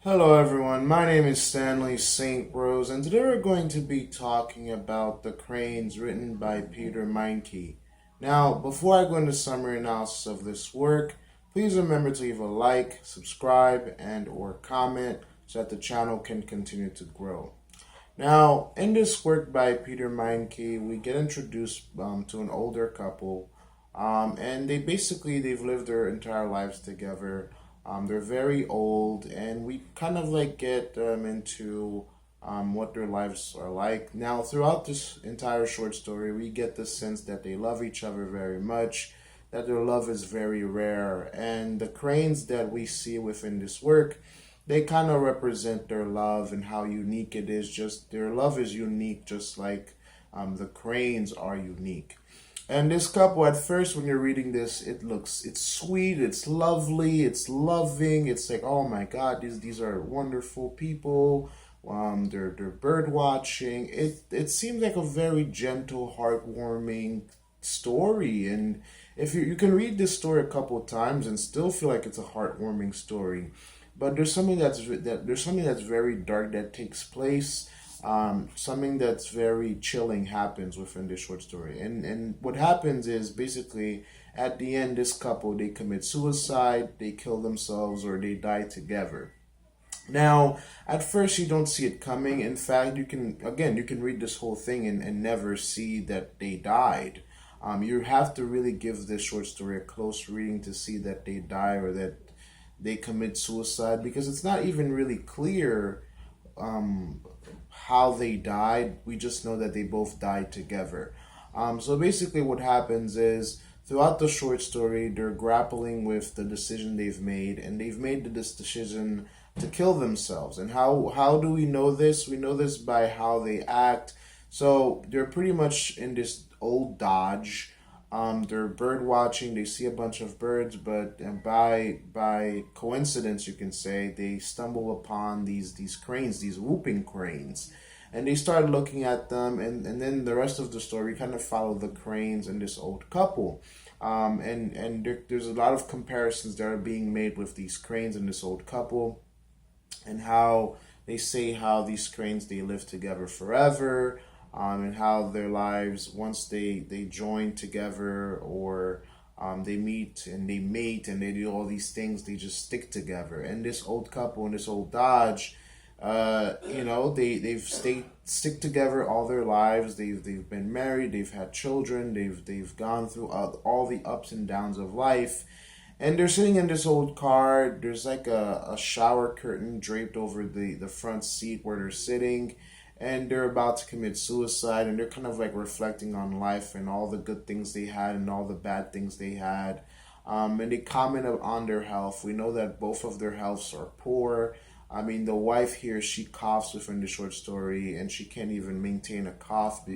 Hello everyone, my name is Stanley St. Rose, and today we're going to be talking about The Cranes written by Peter Meinke. Now, before I go into summary analysis of this work, please remember to leave a like, subscribe, and or comment so that the channel can continue to grow. Now, in this work by Peter Meinke, we get introduced to an older couple, and they've lived their entire lives together. They're very old, and we kind of like get into what their lives are like. Now, throughout this entire short story, we get the sense that they love each other very much, that their love is very rare, and the cranes that we see within this work, they kind of represent their love and how unique it is. Just their love is unique, just like the cranes are unique. And this couple, at first, when you're reading this, it's sweet, it's lovely, it's loving. It's like, oh my God, these are wonderful people. They're bird watching. It seems like a very gentle, heartwarming story. And if you can read this story a couple of times and still feel like it's a heartwarming story, but there's something that's very dark that takes place. Something that's very chilling happens within this short story, and what happens is basically at the end, this couple, they commit suicide, they kill themselves, or they die together. Now, at first, you don't see it coming. In fact, you can read this whole thing and never see that they died. You have to really give this short story a close reading to see that they die or that they commit suicide, because it's not even really clear um, how they died. We just know that they both died together. So basically, what happens is throughout the short story, they're grappling with the decision they've made, and they've made this decision to kill themselves. And how do we know this? We know this by how they act. So they're pretty much in this old Dodge. They're bird watching. They see a bunch of birds, but by coincidence, you can say, they stumble upon these cranes, these whooping cranes, and they start looking at them. And then the rest of the story kind of follow the cranes and this old couple. There's a lot of comparisons that are being made with these cranes and this old couple, and how they say how these cranes, they live together forever, and how their lives, once they join together, or they meet and they mate and they do all these things, they just stick together. And this old couple and this old Dodge, they've stayed stick together all their lives. They've been married, they've had children, they've gone through all the ups and downs of life. And they're sitting in this old car. There's like a shower curtain draped over the front seat where they're sitting, and they're about to commit suicide, and they're kind of like reflecting on life and all the good things they had and all the bad things they had. And they comment on their health. We know that both of their healths are poor. I mean, the wife here, she coughs within the short story, and she can't even maintain a cough.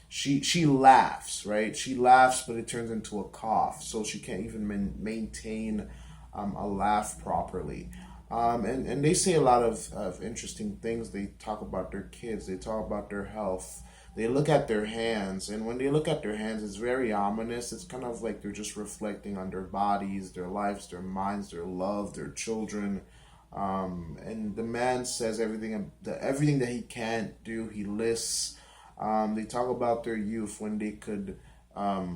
She laughs, right? She laughs, but it turns into a cough, so she can't even maintain a laugh properly. And they say a lot of interesting things. They talk about their kids, they talk about their health, they look at their hands, and when they look at their hands, it's very ominous. It's kind of like they're just reflecting on their bodies, their lives, their minds, their love, their children. And the man says everything that he can't do, he lists. They talk about their youth when they could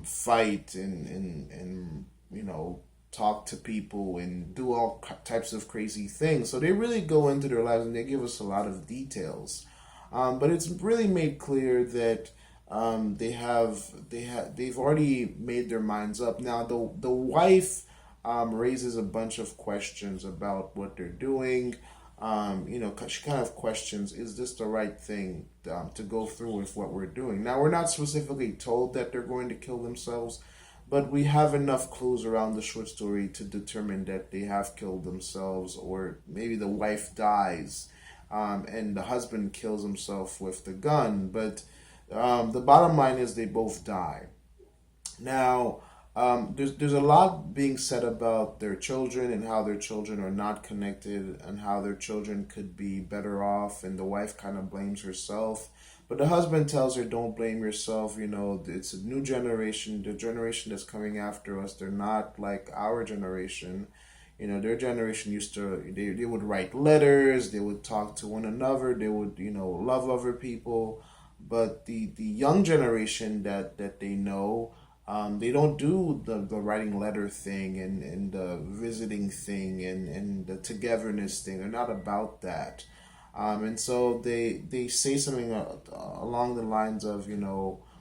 fight and talk to people and do all types of crazy things. So they really go into their lives and they give us a lot of details. But it's really made clear that they've already made their minds up. Now the wife raises a bunch of questions about what they're doing. She kind of questions, is this the right thing to go through with what we're doing? Now, we're not specifically told that they're going to kill themselves, but we have enough clues around the short story to determine that they have killed themselves, or maybe the wife dies, and the husband kills himself with the gun. But the bottom line is they both die. Now, there's a lot being said about their children and how their children are not connected and how their children could be better off, and the wife kind of blames herself. But the husband tells her, don't blame yourself. It's a new generation, the generation that's coming after us. They're not like our generation. Their generation used to, they would write letters, they would talk to one another, they would, love other people. But the young generation that they know, they don't do the writing letter thing and the visiting thing and the togetherness thing. They're not about that. And so they say something along the lines of,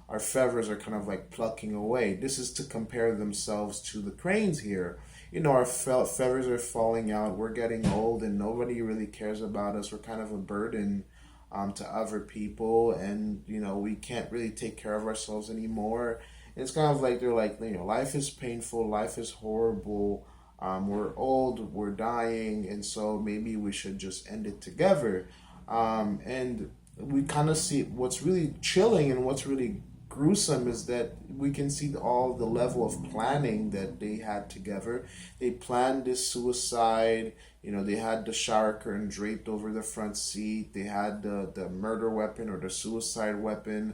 our feathers are kind of like plucking away. This is to compare themselves to the cranes here. Our feathers are falling out. We're getting old, and nobody really cares about us. We're kind of a burden to other people, and we can't really take care of ourselves anymore. And it's kind of like they're like, life is painful, life is horrible. We're old, we're dying, and so maybe we should just end it together. And we kind of see what's really chilling and what's really gruesome is that we can see all the level of planning that they had together. They planned this suicide. They had the shower curtain draped over the front seat. They had the murder weapon or the suicide weapon.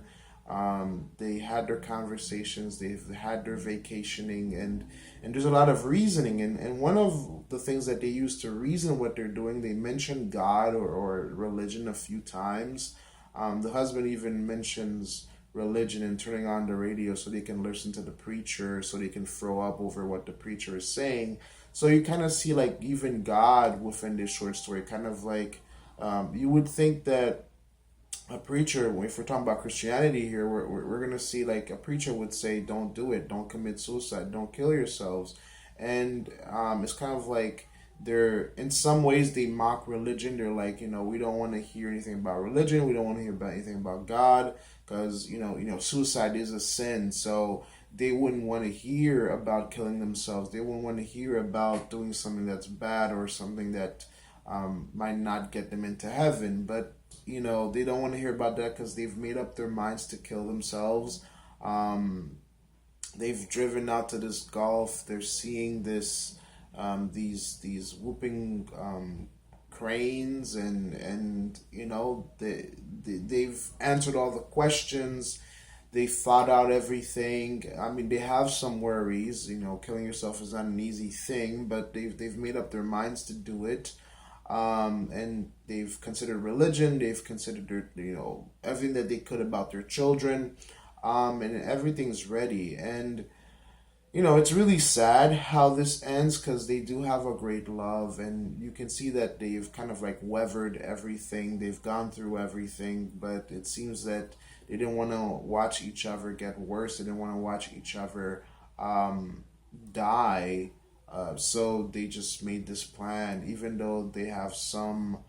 They had their conversations. They've had their vacationing, and there's a lot of reasoning. And one of the things that they use to reason what they're doing, they mention God or religion a few times. The husband even mentions religion and turning on the radio so they can listen to the preacher, so they can throw up over what the preacher is saying. So you kind of see like even God within this short story, kind of like you would think that a preacher, if we're talking about Christianity here, we're going to see like a preacher would say, don't do it, don't commit suicide, don't kill yourselves. And it's kind of like they're, in some ways, they mock religion. They're like, we don't want to hear anything about religion. We don't want to hear about anything about God because, suicide is a sin. So they wouldn't want to hear about killing themselves. They wouldn't want to hear about doing something that's bad or something that might not get them into heaven. But they don't want to hear about that because they've made up their minds to kill themselves. They've driven out to this Gulf. They're seeing these whooping cranes, and they've answered all the questions. They thought out everything. I mean, they have some worries. Killing yourself is not an easy thing, but they've made up their minds to do it. And they've considered religion, they've considered everything that they could about their children, and everything's ready. And it's really sad how this ends because they do have a great love, and you can see that they've kind of like weathered everything, they've gone through everything, but it seems that they didn't want to watch each other get worse, they didn't want to watch each other die. So they just made this plan, even though they have some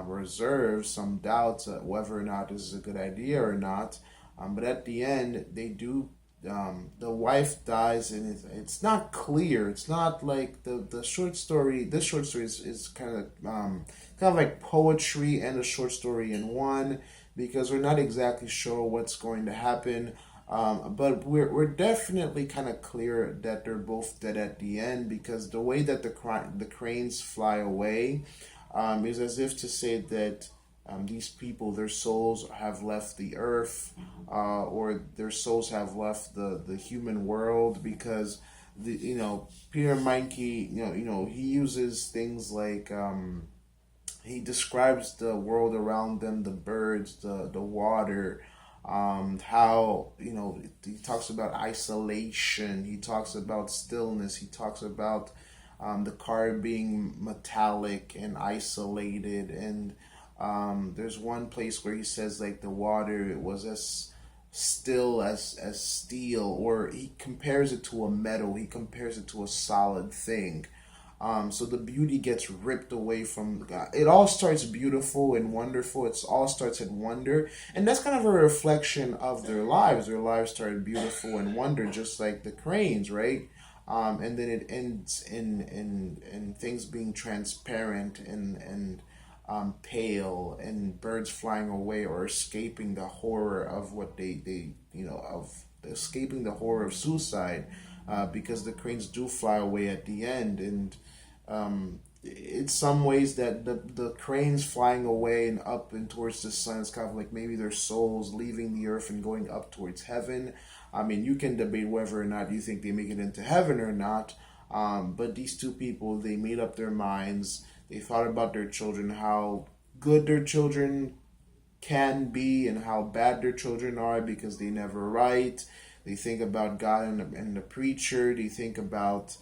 reserves, some doubts whether or not this is a good idea or not. But at the end, they do. The wife dies, and it's not clear. It's not like the short story. This short story is kind of like poetry and a short story in one, because we're not exactly sure what's going to happen. But we're definitely kind of clear that they're both dead at the end, because the way that the cranes fly away is as if to say that these people, their souls have left the earth, or their souls have left the human world, because Peter Meinke, he uses things like he describes the world around them, the birds, the water, how he talks about isolation, he talks about stillness, he talks about the car being metallic and isolated, and there's one place where he says like the water was as still as steel, or he compares it to a metal, he compares it to a solid thing. So the beauty gets ripped away from God. It all starts beautiful and wonderful. It all starts at wonder, and that's kind of a reflection of their lives. Their lives started beautiful and wonder, just like the cranes, right? And then it ends in things being transparent and pale, and birds flying away or escaping the horror of what they of escaping the horror of suicide, because the cranes do fly away at the end. And it's some ways that the cranes flying away and up and towards the sun is kind of like maybe their souls leaving the earth and going up towards heaven. I mean, you can debate whether or not you think they make it into heaven or not. But these two people, they made up their minds. They thought about their children, how good their children can be and how bad their children are because they never write. They think about God and the preacher. They think about,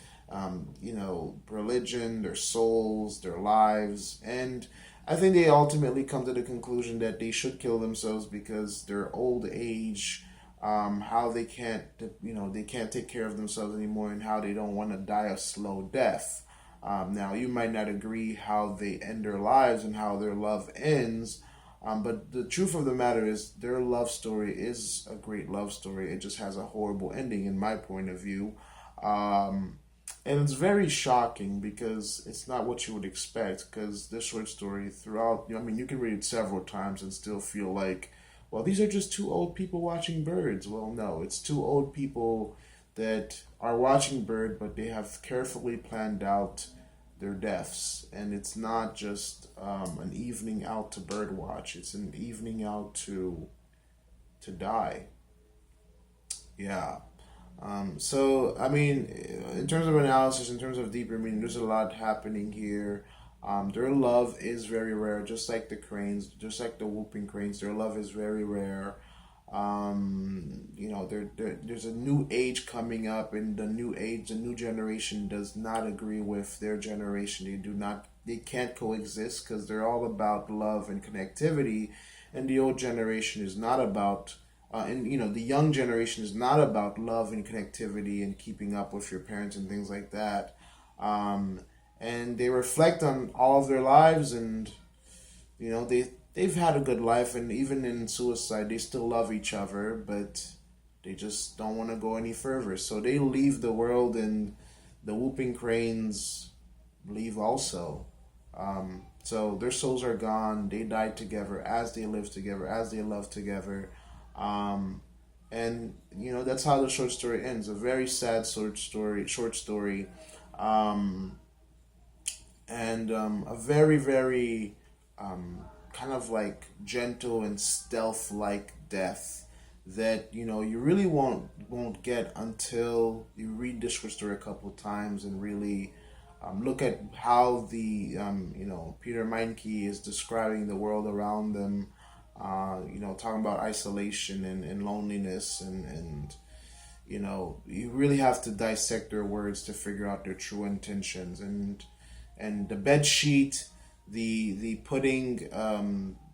religion, their souls, their lives. And I think they ultimately come to the conclusion that they should kill themselves because their old age, how they can't take care of themselves anymore, and how they don't want to die a slow death. Now, you might not agree how they end their lives and how their love ends, but the truth of the matter is their love story is a great love story. It just has a horrible ending, in my point of view. And it's very shocking because it's not what you would expect. Because this short story, throughout, you can read it several times and still feel like, well, these are just two old people watching birds. Well, no, it's two old people that are watching bird, but they have carefully planned out their deaths. And it's not just an evening out to bird watch. It's an evening out to die. Yeah. In terms of analysis, in terms of deeper meaning, there's a lot happening here. Their love is very rare, just like the cranes, just like the whooping cranes. Their love is very rare. There's a new age coming up, and the new age, the new generation does not agree with their generation. They can't coexist because they're all about love and connectivity, and the old generation is not about the young generation is not about love and connectivity and keeping up with your parents and things like that. And they reflect on all of their lives, and they've had a good life, and even in suicide, they still love each other, but they just don't want to go any further. So they leave the world, and the whooping cranes leave also. So their souls are gone. They died together as they lived together, as they loved together. And that's how the short story ends. A very sad short story, and a very, very kind of like gentle and stealth like death that you really won't get until you read this short story a couple times and really look at how the Peter Meinke is describing the world around them. Talking about isolation and loneliness, and you really have to dissect their words to figure out their true intentions. And the bed sheet, the putting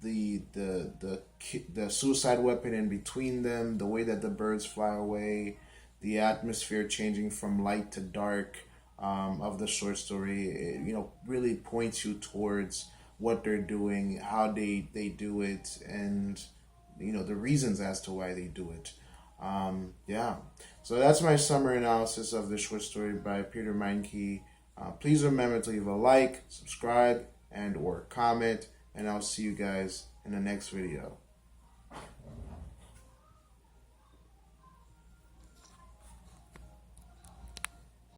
the suicide weapon in between them, the way that the birds fly away, the atmosphere changing from light to dark of the short story, really points you towards what they're doing, how they do it, and the reasons as to why they do it. So that's my summary analysis of the short story by Peter Meinke. Please remember to leave a like, subscribe, and or comment, and I'll see you guys in the next video.